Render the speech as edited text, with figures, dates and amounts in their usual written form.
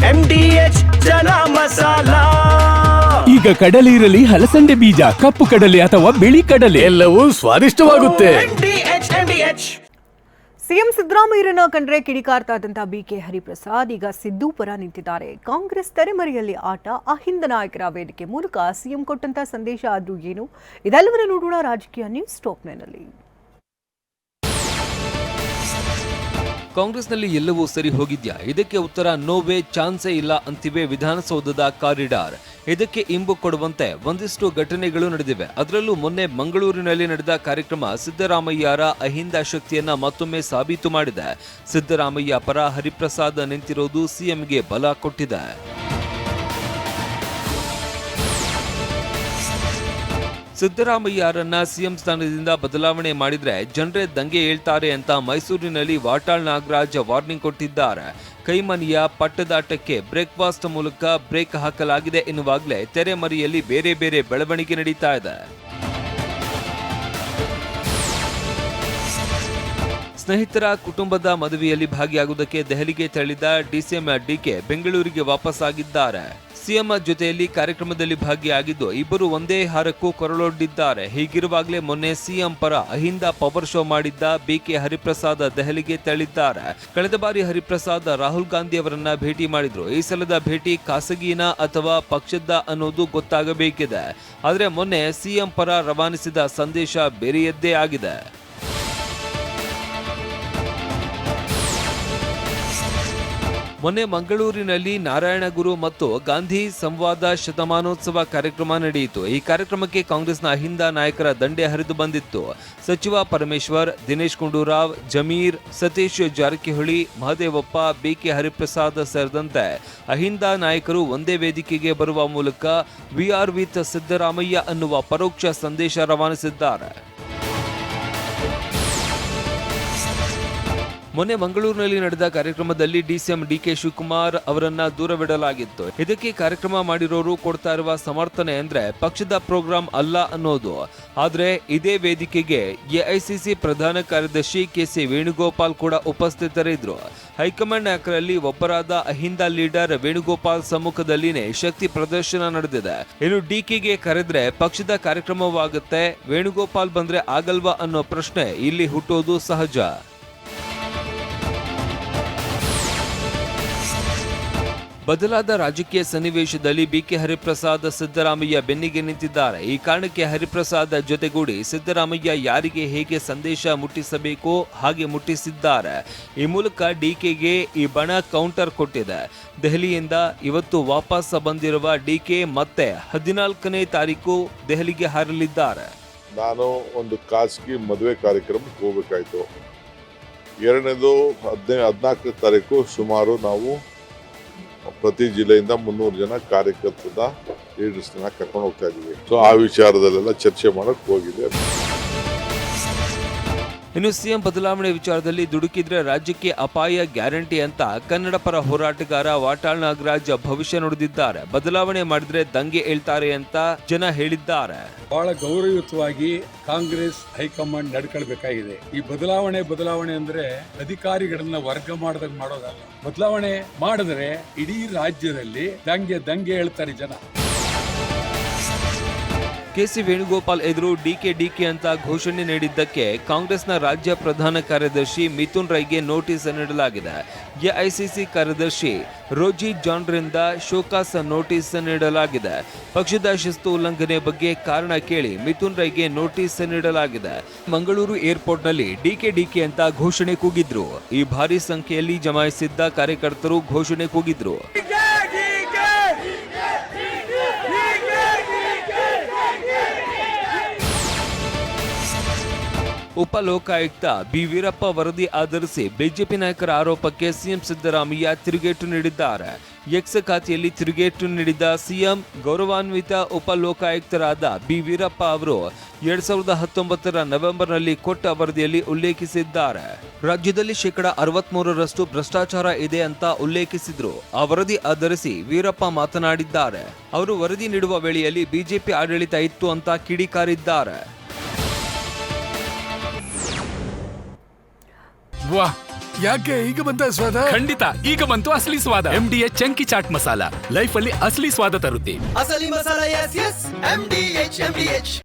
MDH ಚನ masala. ಈಗ ಕಡಲೆ ಇರಲಿ, ಹಲಸಂಡೆ ಬೀಜ, ಕಪ್ಪು ಕಡಲೆ ಅಥವಾ ಬಿಳಿ ಕಡಲೆ, ಎಲ್ಲವೂ ಸ್ವಾದಿಷ್ಟವಾಗುತ್ತೆ. ಸಿಎಂ ಸಿದ್ದರಾಮಯ್ಯರನ್ನ ಕಂಡ್ರೆ ಕಿಡಿಕಾರ್ತಾ ಇದ್ದಂತಹ ಬಿಕೆ ಹರಿಪ್ರಸಾದ್ ಈಗ ಸಿದ್ದು ಪರ ನಿಂತಿದ್ದಾರೆ. ಕಾಂಗ್ರೆಸ್ ತೆರೆಮರೆಯಲ್ಲಿ ಆಟ, ಅಹಿಂದ ನಾಯಕರ ವೇದಿಕೆ ಮೂಲಕ ಸಿಎಂ ಕೊಟ್ಟಂತ ಸಂದೇಶ ಆದ್ರೂ ಏನು? ಇದೆಲ್ಲವನ್ನ ನೋಡೋಣ ರಾಜಕೀಯ ನ್ಯೂಸ್ ಟಾಪ್ನಲ್ಲಿ. ಕಾಂಗ್ರೆಸ್ನಲ್ಲಿ ಎಲ್ಲವೂ ಸರಿ ಹೋಗಿದ್ಯಾ? ಇದಕ್ಕೆ ಉತ್ತರ ನೋವೇ, ಚಾನ್ಸೇ ಇಲ್ಲ ಅಂತಿವೆ ವಿಧಾನಸೌಧದ ಕಾರಿಡಾರ್. ಇದಕ್ಕೆ ಇಂಬು ಕೊಡುವಂತೆ ಒಂದಿಷ್ಟು ಘಟನೆಗಳು ನಡೆದಿವೆ. ಅದರಲ್ಲೂ ಮೊನ್ನೆ ಮಂಗಳೂರಿನಲ್ಲಿ ನಡೆದ ಕಾರ್ಯಕ್ರಮ ಸಿದ್ದರಾಮಯ್ಯರ ಅಹಿಂದ ಶಕ್ತಿಯನ್ನ ಮತ್ತೊಮ್ಮೆ ಸಾಬೀತು ಮಾಡಿದೆ. ಸಿದ್ದರಾಮಯ್ಯ ಪರ ಹರಿಪ್ರಸಾದ್ ನಿಂತಿರೋದು ಸಿಎಂಗೆ ಬಲ ಕೊಟ್ಟಿದೆ. ಸಿದ್ದರಾಮಯ್ಯರನ್ನ ಸಿಎಂ ಸ್ಥಾನದಿಂದ ಬದಲಾವಣೆ ಮಾಡಿದ್ರೆ ಜನರೇ ದಂಗೆ ಹೇಳ್ತಾರೆ ಅಂತ ಮೈಸೂರಿನಲ್ಲಿ ವಾಟಾಳ್ ನಾಗರಾಜ್ ವಾರ್ನಿಂಗ್ ಕೊಟ್ಟಿದ್ದಾರೆ. ಕೈಮನಿಯ ಪಟ್ಟದಾಟಕ್ಕೆ ಬ್ರೇಕ್ಫಾಸ್ಟ್ ಮೂಲಕ ಬ್ರೇಕ್ ಹಾಕಲಾಗಿದೆ ಎನ್ನುವಾಗಲೇ ತೆರೆಮರೆಯಲ್ಲಿ ಬೇರೆ ಬೇರೆ ಬೆಳವಣಿಗೆ ನಡೀತಾ ಇದೆ. ಸ್ನೇಹಿತರ ಕುಟುಂಬದ ಮದುವೆಯಲ್ಲಿ ಭಾಗಿಯಾಗುವುದಕ್ಕೆ ದೆಹಲಿಗೆ ತೆರಳಿದ ಡಿಸಿಎಂ ಡಿಕೆ ಬೆಂಗಳೂರಿಗೆ ವಾಪಸ್ ಆಗಿದ್ದಾರೆ. ಸಿಎಂ ಜೊತೆಯಲ್ಲಿ ಕಾರ್ಯಕ್ರಮದಲ್ಲಿ ಭಾಗಿಯಾಗಿದ್ದು ಇಬ್ಬರು ಒಂದೇ ಹಾರಕ್ಕೂ ಕೊರಳೊಡ್ಡಿದ್ದಾರೆ. ಹೀಗಿರುವಾಗಲೇ ಮೊನ್ನೆ ಸಿಎಂ ಪರ ಅಹಿಂದ ಪವರ್ ಶೋ ಮಾಡಿದ್ದ ಬಿಕೆ ಹರಿಪ್ರಸಾದ್ ದೆಹಲಿಗೆ ತೆರಳಿದ್ದಾರೆ. ಕಳೆದ ಬಾರಿ ಹರಿಪ್ರಸಾದ್ ರಾಹುಲ್ ಗಾಂಧಿ ಅವರನ್ನ ಭೇಟಿ ಮಾಡಿದ್ರು. ಈ ಸಲದ ಭೇಟಿ ಖಾಸಗಿನ ಅಥವಾ ಪಕ್ಷದ ಅನ್ನೋದು ಗೊತ್ತಾಗಬೇಕಿದೆ. ಆದರೆ ಮೊನ್ನೆ ಸಿಎಂ ಪರ ರವಾನಿಸಿದ ಸಂದೇಶ ಬೇರೆಯದ್ದೇ ಆಗಿದೆ. ಮೊನ್ನೆ ಮಂಗಳೂರಿನಲ್ಲಿ ನಾರಾಯಣಗುರು ಮತ್ತು ಗಾಂಧಿ ಸಂವಾದ ಶತಮಾನೋತ್ಸವ ಕಾರ್ಯಕ್ರಮ ನಡೆಯಿತು. ಈ ಕಾರ್ಯಕ್ರಮಕ್ಕೆ ಕಾಂಗ್ರೆಸ್ನ ಅಹಿಂದ ನಾಯಕರ ದಂಡೆ ಹರಿದು ಬಂದಿತ್ತು. ಸಚಿವ ಪರಮೇಶ್ವರ್, ದಿನೇಶ್ ಗುಂಡೂರಾವ್, ಜಮೀರ್, ಸತೀಶ್ ಜಾರಕಿಹೊಳಿ, ಮಹದೇವಪ್ಪ, ಬಿಕೆ ಹರಿಪ್ರಸಾದ್ ಸೇರಿದಂತೆ ಅಹಿಂದ ನಾಯಕರು ಒಂದೇ ವೇದಿಕೆಗೆ ಬರುವ ಮೂಲಕ ವಿ ಆರ್ ವಿತ್ ಸಿದ್ದರಾಮಯ್ಯ ಅನ್ನುವ ಪರೋಕ್ಷ ಸಂದೇಶ ರವಾನಿಸಿದ್ದಾರೆ. ಮೊನ್ನೆ ಮಂಗಳೂರಿನಲ್ಲಿ ನಡೆದ ಕಾರ್ಯಕ್ರಮದಲ್ಲಿ ಡಿಸಿಎಂ ಡಿಕೆ ಶಿವಕುಮಾರ್ ಅವರನ್ನ ದೂರವಿಡಲಾಗಿತ್ತು. ಇದಕ್ಕೆ ಕಾರ್ಯಕ್ರಮ ಮಾಡಿರೋರು ಕೊಡ್ತಾ ಇರುವ ಸಮರ್ಥನೆ ಅಂದ್ರೆ ಪಕ್ಷದ ಪ್ರೋಗ್ರಾಂ ಅಲ್ಲ ಅನ್ನೋದು. ಆದ್ರೆ ಇದೇ ವೇದಿಕೆಗೆ ಎಐಸಿಸಿ ಪ್ರಧಾನ ಕಾರ್ಯದರ್ಶಿ ಕೆಸಿ ವೇಣುಗೋಪಾಲ್ ಕೂಡ ಉಪಸ್ಥಿತರಿದ್ರು. ಹೈಕಮಾಂಡ್ ನಾಯಕರಲ್ಲಿ ಒಬ್ಬರಾದ ಅಹಿಂದ ಲೀಡರ್ ವೇಣುಗೋಪಾಲ್ ಸಮ್ಮುಖದಲ್ಲಿನೇ ಶಕ್ತಿ ಪ್ರದರ್ಶನ ನಡೆದಿದೆ. ಇನ್ನು ಡಿಕೆಗೆ ಕರೆದ್ರೆ ಪಕ್ಷದ ಕಾರ್ಯಕ್ರಮವಾಗುತ್ತೆ, ವೇಣುಗೋಪಾಲ್ ಬಂದ್ರೆ ಆಗಲ್ವಾ ಅನ್ನೋ ಪ್ರಶ್ನೆ ಇಲ್ಲಿ ಹುಟ್ಟೋದು ಸಹಜ. ಬದಲಾದ ರಾಜಕೀಯ ಸನ್ನಿವೇಶದಲ್ಲಿ ಬಿಕೆ ಹರಿಪ್ರಸಾದ್ ಸಿದ್ದರಾಮಯ್ಯ ಬೆನ್ನಿಗೆ ನಿಂತಿದ್ದಾರೆ. ಈ ಕಾರಣಕ್ಕೆ ಹರಿಪ್ರಸಾದ್ ಜೊತೆಗೂಡಿ ಸಿದ್ದರಾಮಯ್ಯ ಯಾರಿಗೆ ಹೇಗೆ ಸಂದೇಶ ಮುಟ್ಟಿಸಬೇಕೋ ಹಾಗೆ ಮುಟ್ಟಿಸಿದ್ದಾರೆ. ಈ ಮೂಲಕ ಡಿಕೆಗೆ ಈ ಬಣ ಕೌಂಟರ್ ಕೊಟ್ಟಿದೆ. ದೆಹಲಿಯಿಂದ ಇವತ್ತು ವಾಪಸ್ ಬಂದಿರುವ ಡಿಕೆ ಮತ್ತೆ 14ನೇ ತಾರೀಕು ದೆಹಲಿಗೆ ಹಾರಲಿದ್ದಾರೆ. ನಾನು ಒಂದು ಖಾಸಗಿ ಮದುವೆ ಕಾರ್ಯಕ್ರಮಕ್ಕೆ ಹೋಗಬೇಕಾಯ್ತು. ಎರಡನೇದು 14ನೇ ತಾರೀಕು ಸುಮಾರು ನಾವು ಪ್ರತಿ ಜಿಲ್ಲೆಯಿಂದ 300 ಜನ ಕಾರ್ಯಕರ್ತದ ಲೀಡರ್ಸ್ನ ಕರ್ಕೊಂಡು ಹೋಗ್ತಾ ಇದೀವಿ. ಸೊ ಆ ವಿಚಾರದಲ್ಲೆಲ್ಲ ಚರ್ಚೆ ಮಾಡಕ್ ಹೋಗಿದೆ. ಇನ್ನು ಸಿಎಂ ಬದಲಾವಣೆ ವಿಚಾರದಲ್ಲಿ ದುಡುಕಿದ್ರೆ ರಾಜ್ಯಕ್ಕೆ ಅಪಾಯ ಗ್ಯಾರಂಟಿ ಅಂತ ಕನ್ನಡ ಪರ ಹೋರಾಟಗಾರ ವಾಟಾಳ್ ನಾಗರಾಜ್ ಭವಿಷ್ಯ ನುಡಿದಿದ್ದಾರೆ. ಬದಲಾವಣೆ ಮಾಡಿದ್ರೆ ದಂಗೆ ಹೇಳ್ತಾರೆ ಅಂತ ಜನ ಹೇಳಿದ್ದಾರೆ. ಬಹಳ ಗೌರವಯುತವಾಗಿ ಕಾಂಗ್ರೆಸ್ ಹೈಕಮಾಂಡ್ ನಡ್ಕೊಳ್ಬೇಕಾಗಿದೆ. ಈ ಬದಲಾವಣೆ ಅಂದ್ರೆ ಅಧಿಕಾರಿಗಳನ್ನ ವರ್ಗ ಮಾಡಿದಾಗ ಮಾಡೋದಲ್ಲ. ಬದಲಾವಣೆ ಮಾಡಿದ್ರೆ ಇಡೀ ರಾಜ್ಯದಲ್ಲಿ ದಂಗೆ ಹೇಳ್ತಾರೆ ಜನ. ಕೆಸಿ ವೇಣುಗೋಪಾಲ್ ಎದುರು ಡಿಕೆ ಅಂತ ಘೋಷಣೆ ನೀಡಿದ್ದಕ್ಕೆ ಕಾಂಗ್ರೆಸ್ನ ರಾಜ್ಯ ಪ್ರಧಾನ ಕಾರ್ಯದರ್ಶಿ ಮಿಥುನ್ ರೈಗೆ ನೋಟಿಸ್ ನೀಡಲಾಗಿದೆ. ಎಐಸಿಸಿ ಕಾರ್ಯದರ್ಶಿ ರೋಜಿ ಜಾನ್ರಿಂದ ಶೋಕಾಸ್ ನೋಟಿಸ್ ನೀಡಲಾಗಿದೆ. ಪಕ್ಷದ ಶಿಸ್ತು ಉಲ್ಲಂಘನೆ ಬಗ್ಗೆ ಕಾರಣ ಕೇಳಿ ಮಿಥುನ್ ರೈಗೆ ನೋಟಿಸ್ ನೀಡಲಾಗಿದೆ. ಮಂಗಳೂರು ಏರ್ಪೋರ್ಟ್ನಲ್ಲಿ ಡಿಕೆ ಅಂತ ಘೋಷಣೆ ಕೂಗಿದ್ರು. ಈ ಭಾರಿ ಸಂಖ್ಯೆಯಲ್ಲಿ ಜಮಾಯಿಸಿದ್ದ ಕಾರ್ಯಕರ್ತರು ಘೋಷಣೆ ಕೂಗಿದ್ರು. ಉಪ ಲೋಕಾಯುಕ್ತ ಬಿ ವೀರಪ್ಪ ವರದಿ ಆಧರಿಸಿ ಬಿಜೆಪಿ ನಾಯಕರ ಆರೋಪಕ್ಕೆ ಸಿಎಂ ಸಿದ್ದರಾಮಯ್ಯ ತಿರುಗೇಟು ನೀಡಿದ್ದಾರೆ. ಎಕ್ಸ್ ಖಾತೆಯಲ್ಲಿ ತಿರುಗೇಟು ನೀಡಿದ ಸಿಎಂ ಗೌರವಾನ್ವಿತ ಉಪ ಲೋಕಾಯುಕ್ತರಾದ ಬಿ ವೀರಪ್ಪ ಅವರು 2019 ನವೆಂಬರ್ನಲ್ಲಿ ಕೊಟ್ಟ ವರದಿಯಲ್ಲಿ ಉಲ್ಲೇಖಿಸಿದ್ದಾರೆ. ರಾಜ್ಯದಲ್ಲಿ 63% ಭ್ರಷ್ಟಾಚಾರ ಇದೆ ಅಂತ ಉಲ್ಲೇಖಿಸಿದ್ರು. ಆ ವರದಿ ಆಧರಿಸಿ ವೀರಪ್ಪ ಮಾತನಾಡಿದ್ದಾರೆ. ಅವರು ವರದಿ ನೀಡುವ ವೇಳೆಯಲ್ಲಿ ಬಿಜೆಪಿ ಆಡಳಿತ ಇತ್ತು ಅಂತ ಕಿಡಿಕಾರಿದ್ದಾರೆ. ವಾಹ್, ಯಾಕೆ ಈಗ ಬಂತ ಸ್ವಾದ? ಖಂಡಿತ ಈಗ ಬಂತು ಅಸಲಿ ಸ್ವಾದ. MDH chunky chaat masala life ಅಲ್ಲಿ ಅಸಲಿ ಸ್ವಾದ ತರುತ್ತೆ. ಅಸಲಿ ಮಸಾಲ, ಎಸ್ ಎಸ್ MDH.